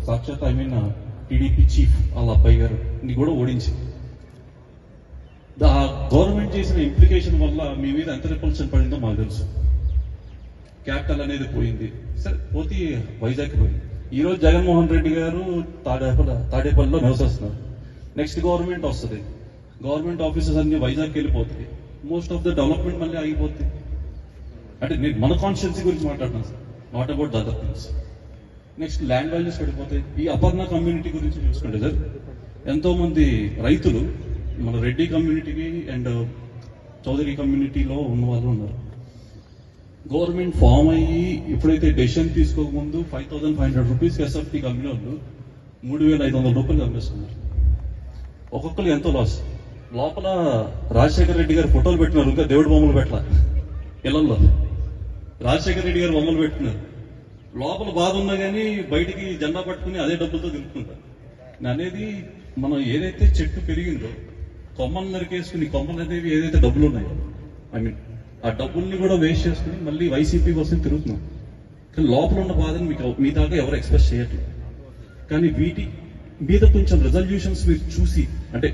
సాక్షాత్ TDP chief వాళ్ళ అబ్బాయి గారిని కూడా ఓడించింది. ఆ గవర్నమెంట్ చేసిన ఇంప్లికేషన్ వల్ల మీ మీద ఎంత రిపల్షన్ పడిందో మాకు తెలుసు. క్యాపిటల్ అనేది పోయింది, సరే పోతే వైజాగ్ పోయింది. ఈరోజు జగన్మోహన్ రెడ్డి గారు తాడేపల్లిలో నివసిస్తున్నారు. నెక్స్ట్ గవర్నమెంట్ వస్తుంది, గవర్నమెంట్ ఆఫీసెస్ అన్ని వైజాగ్కి వెళ్ళిపోతాయి. మోస్ట్ ఆఫ్ ద డెవలప్మెంట్ మళ్ళీ ఆగిపోతుంది. అంటే నేను మన కాన్స్టిట్యున్సీ గురించి మాట్లాడుతున్నాను sir, not about the other things. Next land values పడిపోతాయి. ఈ అపర్ణ కమ్యూనిటీ గురించి చూసుకుంటే సార్, ఎంతో మంది రైతులు మన రెడ్డి కమ్యూనిటీకి అండ్ చౌదరి కమ్యూనిటీలో ఉన్న వాళ్ళు ఉన్నారు. గవర్నమెంట్ ఫామ్ అయ్యి ఎప్పుడైతే డెసిషన్ తీసుకోకముందు 5,500 రూపీస్ ఎస్ఎఫ్టీ కంపెనీ వాళ్ళు 3,500 రూపాయలు అమ్మేస్తున్నారు. ఒక్కొక్కరు ఎంతో లాస్. లోపల రాజశేఖర రెడ్డి గారు ఫోటోలు పెట్టినారు, ఇంకా దేవుడి బొమ్మలు పెట్టాల ఇళ్లలో. రాజశేఖర రెడ్డి గారు బొమ్మలు పెట్టినారు. లోపల బాధ ఉన్నా కానీ బయటికి జెండా పట్టుకుని అదే డబ్బులతో తిరుగుతుంటారు. అనేది మనం ఏదైతే చెట్టు పెరిగిందో కొమ్మలు నరికేసుకుని, కొమ్మలు అనేవి ఏదైతే డబ్బులు ఉన్నాయో ఆ డబ్బుల్ని కూడా వేస్ట్ చేసుకుని మళ్ళీ వైసీపీ కోసం తిరుగుతున్నాం. కానీ లోపల ఉన్న బాధను మీ దాకా ఎవరు ఎక్స్ప్రెస్ చేయట్లేదు. కానీ వీటి మీద కొంచెం రెజల్యూషన్స్ మీరు చూసి, అంటే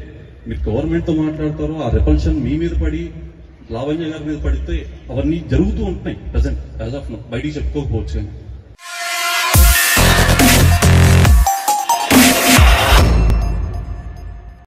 మీరు గవర్నమెంట్తో మాట్లాడతారో ఆ రిపల్షన్ మీ మీద పడి లావణ్య గారి మీద పడితే అవన్నీ జరుగుతూ ఉంటున్నాయి ప్రజెంట్ యాజ్ ఆఫ్ నౌ, బయటికి చెప్పుకోకపోవచ్చు. కానీ